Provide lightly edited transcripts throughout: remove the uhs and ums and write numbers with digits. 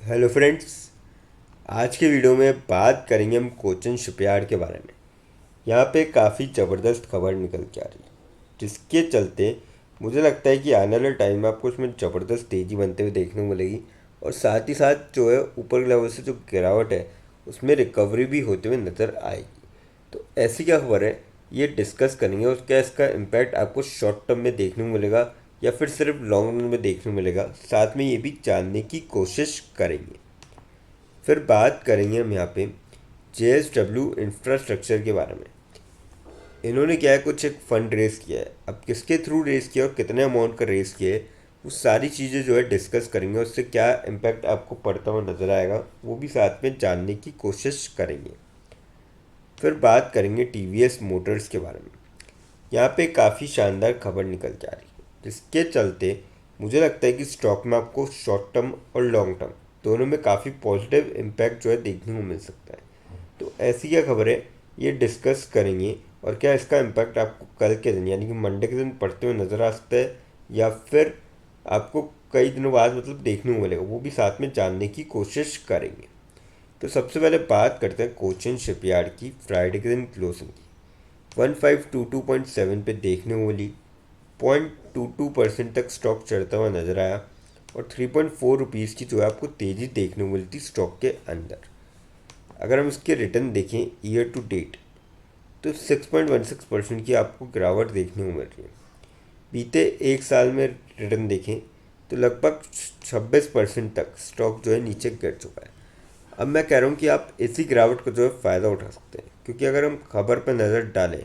Hello friends. आज के video में बात करेंगे हम कोचिन शिपयार्ड के बारे में। यहाँ पे काफ़ी ज़बरदस्त खबर निकल के आ रही है, जिसके चलते मुझे लगता है कि आने वाले टाइम में आपको इसमें ज़बरदस्त तेज़ी बनते हुए देखने को मिलेगी। और साथ ही साथ जो है ऊपर के लेवल से जो गिरावट है उसमें रिकवरी भी होते हुए नज़र आएगी। तो ऐसी क्या खबर है, ये डिस्कस करेंगे। और क्या इसका इम्पैक्ट आपको शॉर्ट टर्म में देखने को मिलेगा या फिर सिर्फ लॉन्ग रन में देखने को मिलेगा, साथ में ये भी जानने की कोशिश करेंगे। फिर बात करेंगे हम यहाँ पे JSW इंफ्रास्ट्रक्चर के बारे में। इन्होंने क्या है, कुछ एक फंड रेस किया है। अब किसके थ्रू रेस किया और कितने अमाउंट का रेस किया है, वो सारी चीज़ें जो है डिस्कस करेंगे। उससे क्या इम्पैक्ट आपको पड़ता हुआ नज़र आएगा वो भी साथ में जानने की कोशिश करेंगे। फिर बात करेंगे TVS मोटर्स के बारे में। यहाँ पे काफ़ी शानदार खबर निकल के आ रही है, जिसके चलते मुझे लगता है कि स्टॉक में आपको शॉर्ट टर्म और लॉन्ग टर्म दोनों में काफ़ी पॉजिटिव इम्पैक्ट जो है देखने को मिल सकता है। तो ऐसी क्या खबर है, ये डिस्कस करेंगे। और क्या इसका इम्पैक्ट आपको कल के दिन यानी कि मंडे के दिन पढ़ते हुए नज़र आ सकता है या फिर आपको कई दिनों बाद मतलब देखने को मिलेगा, वो भी साथ में जानने की कोशिश करेंगे। तो सबसे पहले बात करते हैं कोचिन शिपयार्ड की फ्राइडे के दिन क्लोजिंग की। 1522.7 पे देखने को मिली। 0.22% तक स्टॉक चढ़ता हुआ नजर आया और 3.4 रुपीज़ की जो है आपको तेज़ी देखने को मिलती स्टॉक के अंदर। अगर हम इसके रिटर्न देखें ईयर टू डेट, तो 6.16% की आपको गिरावट देखने को मिल रही है। बीते एक साल में रिटर्न देखें तो लगभग 26% तक स्टॉक जो है नीचे गिर चुका है। अब मैं कह रहा हूँ कि आप इसी गिरावट को जो है फ़ायदा उठा सकते हैं, क्योंकि अगर हम खबर पर नज़र डालें,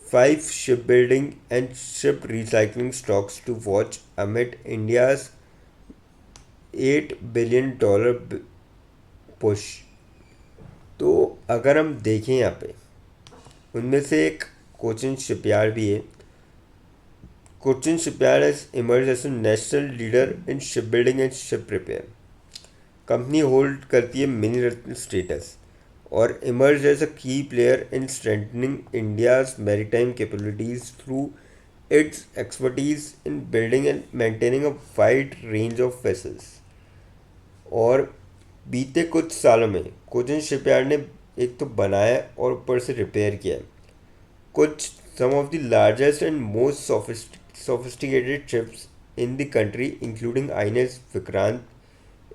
5 shipbuilding and ship recycling stocks to watch amid India's $8 billion push. तो अगर हम देखें यहाँ पे, उनमें से एक कोचिन शिपयार्ड भी है। Cochin shipyard has emerged as a national leader in shipbuilding and ship repair। Company hold करती है मिनी रत्न स्टेटस और emerged as a key player in strengthening India's maritime capabilities through its expertise in building and maintaining a wide range of vessels। और बीते कुछ सालों में Cochin shipyard ने एक तो बनाया और ऊपर से रिपेयर किया है कुछ some of the largest and most sophisticated ships in the country, including INS Vikrant,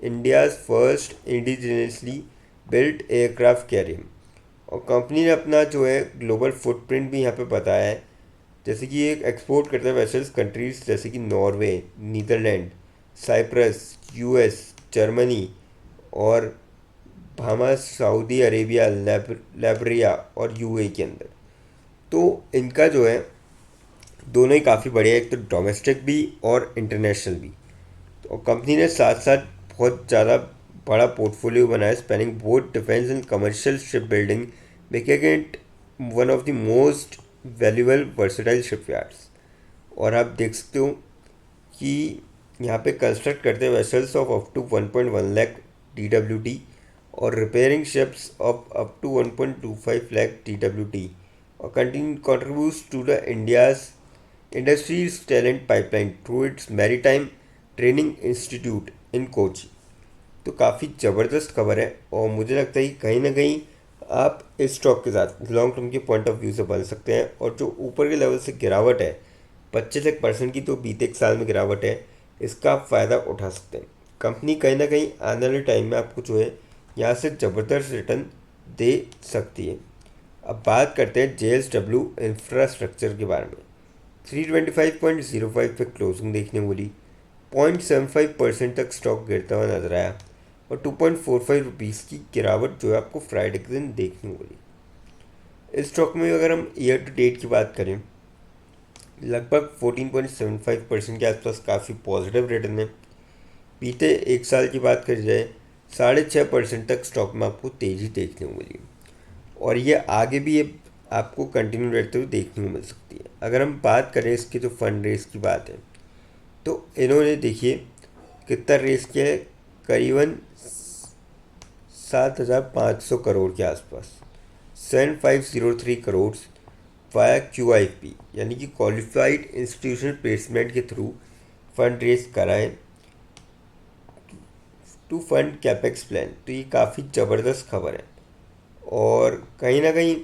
India's first indigenously built aircraft carrier। और कंपनी ने अपना जो है ग्लोबल फुटप्रिंट भी यहाँ पे बताया है, जैसे कि ये एक्सपोर्ट करता है वेसल्स कंट्रीज जैसे कि Norway, Netherlands, Cyprus, US, Germany और बहामास, सऊदी अरेबिया, लाइबेरिया और UAE के अंदर। तो इनका जो है दोनों ही काफ़ी बढ़िया, एक तो डोमेस्टिक भी और इंटरनेशनल भी। तो कंपनी ने साथ साथ बहुत ज़्यादा बड़ा पोर्टफोलियो बनाया spanning both defence and commercial ship building, making it one of the most valuable versatile shipyards. और आप देख सकते हो कि यहाँ पे कंस्ट्रक्ट करते हैं vessels of up to 1.1 lakh TWT और repairing ships of up to 1.25 lakh TWT और continue contributes to the India's industry's talent pipeline through its maritime training institute in Kochi। तो काफ़ी ज़बरदस्त खबर है और मुझे लगता है कि कहीं ना कहीं आप इस स्टॉक के साथ लॉन्ग टर्म के पॉइंट ऑफ व्यू से बन सकते हैं। और जो ऊपर के लेवल से गिरावट है 25% की, तो बीते एक साल में गिरावट है, इसका आप फ़ायदा उठा सकते हैं। कंपनी कहीं ना कहीं आने वाले टाइम में आपको जो है यहाँ से ज़बरदस्त रिटर्न दे सकती है। अब बात करते हैं JSW इंफ्रास्ट्रक्चर के बारे में। 325.05 पे क्लोजिंग देखने को मिली। 0.75% तक स्टॉक गिरता हुआ नजर आया और 2.45 रुपीज़ की गिरावट जो है आपको फ्राइडे के दिन देखने को मिली। इस स्टॉक में अगर हम ईयर टू डेट की बात करें, लगभग 14.75% के आसपास काफ़ी पॉजिटिव रिटर्न है। बीते एक साल की बात करी जाए 6.5% तक स्टॉक में आपको तेज़ी देखने को मिली और ये आगे भी ये आपको कंटिन्यू रहते हुए देखने को मिल सकती है। अगर हम बात करें इसके जो फंड रेस की बात है, तो इन्होंने देखिए कितना रेस किया है, करीबन 7,500 करोड़ के आसपास, 7,503 करोड़ वाया QIP यानी कि क्वालिफाइड इंस्टीट्यूशनल प्लेसमेंट के थ्रू फंड रेस कराए। To fund capex plan. तो ये काफ़ी ज़बरदस्त खबर है और कहीं ना कहीं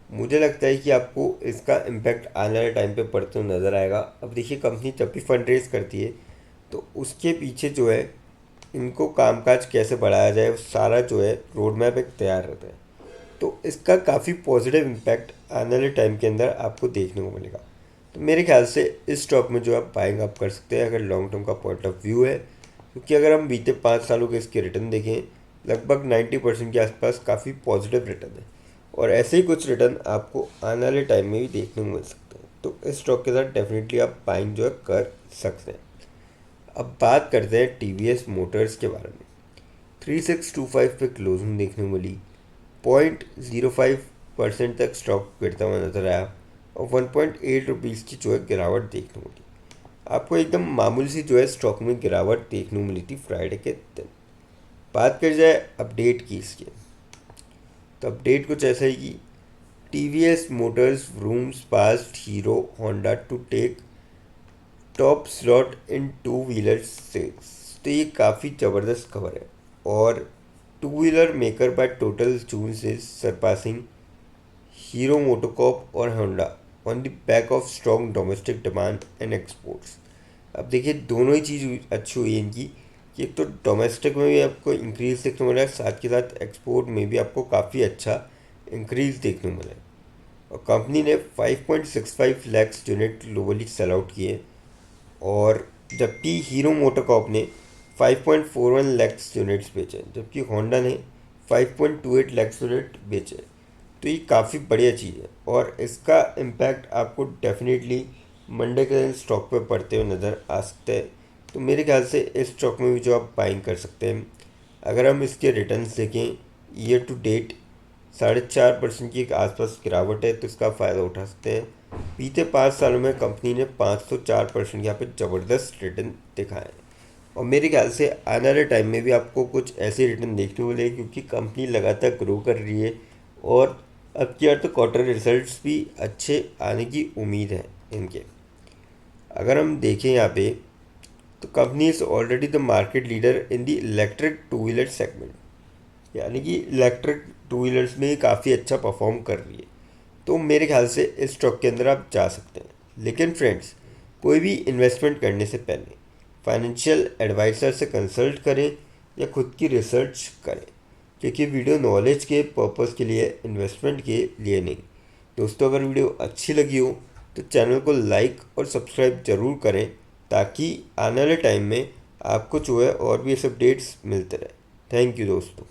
मुझे लगता है कि आपको इसका इम्पैक्ट आने वाले टाइम पे पड़ते हुए नज़र आएगा। अब देखिए, कंपनी जब भी फंड रेज करती है तो उसके पीछे जो है इनको कामकाज कैसे बढ़ाया जाए, वो सारा जो है रोड मैप एक तैयार रहता है। तो इसका काफ़ी पॉजिटिव इम्पैक्ट आने वाले टाइम के अंदर आपको देखने को मिलेगा। तो मेरे ख्याल से इस स्टॉक में जो आप बाइंग आप कर सकते हैं अगर लॉन्ग टर्म का पॉइंट ऑफ व्यू है, क्योंकि अगर हम बीते 5 सालों के इसके रिटर्न देखें लगभग 90% के आसपास काफ़ी पॉजिटिव रिटर्न है और ऐसे ही कुछ रिटर्न आपको आने वाले टाइम में भी देखने को मिल सकते हैं। तो इस स्टॉक के साथ डेफिनेटली आप बाइंग जो है कर सकते हैं। अब बात करते हैं टीवीएस मोटर्स के बारे में। 3625 पे क्लोजिंग देखने को मिली, 0.05% तक स्टॉक गिरता हुआ नजर आया और 1.8 रुपीज़ की जो है गिरावट देखने को मिली। आपको एकदम मामूली सी जो है स्टॉक में गिरावट देखने को मिली थी फ्राइडे के दिन। बात कर जाए अपडेट की इसकी, तो अपडेट कुछ ऐसा ही कि TVS Motors zooms past Hero Honda to take top slot in two wheeler sales. तो ये काफ़ी ज़बरदस्त खबर है और two wheeler maker by total June से सरपासिंग हीरो मोटोकॉर्प और Honda on the back of strong domestic demand and exports. अब देखिए, दोनों ही चीज़ अच्छी हुई है इनकी कि एक तो डोमेस्टिक में भी आपको इंक्रीज देखने को मिला है, साथ के साथ एक्सपोर्ट में भी आपको काफ़ी अच्छा इंक्रीज देखने को मिला है। और कंपनी ने 5.65 lakh unit globally sell out किए और जबकि हीरो मोटोकॉर्प ने 5.41 लाख यूनिट्स बेचे, जबकि होंडा ने 5.28 लाख यूनिट बेचे। तो ये काफ़ी बढ़िया चीज़ है और इसका इम्पैक्ट आपको डेफिनेटली मंडे के दिन स्टॉक पे पड़ते हुए नज़र आ सकते हैं। तो मेरे ख्याल से इस स्टॉक में भी जो आप बाइंग कर सकते हैं, अगर हम इसके रिटर्न्स देखें ईयर टू डेट 4.5% की आसपास गिरावट है, तो इसका फ़ायदा उठा सकते हैं। बीते 5 सालों में कंपनी ने 504% यहाँ पे ज़बरदस्त रिटर्न दिखाए हैं और मेरे ख्याल से आने वाले टाइम में भी आपको कुछ ऐसे रिटर्न देखने को मिलेंगे, क्योंकि कंपनी लगातार ग्रो कर रही है और अब की यार तो क्वार्टर रिजल्ट्स भी अच्छे आने की उम्मीद है इनके। अगर हम देखें यहाँ पे, तो company is already the market leader in the electric two wheeler segment, यानी कि इलेक्ट्रिक टू व्हीलर्स में काफ़ी अच्छा परफॉर्म कर रही है। तो मेरे ख्याल से इस स्टॉक के अंदर आप जा सकते हैं। लेकिन फ्रेंड्स, कोई भी इन्वेस्टमेंट करने से पहले फाइनेंशियल एडवाइज़र से कंसल्ट करें या खुद की रिसर्च करें, क्योंकि वीडियो नॉलेज के पर्पज़ के लिए, इन्वेस्टमेंट के लिए नहीं। दोस्तों, अगर वीडियो अच्छी लगी हो तो चैनल को लाइक और सब्सक्राइब ज़रूर करें, ताकि आने वाले टाइम में आपको जो है और भी ऐसे अपडेट्स मिलते रहे। थैंक यू दोस्तों।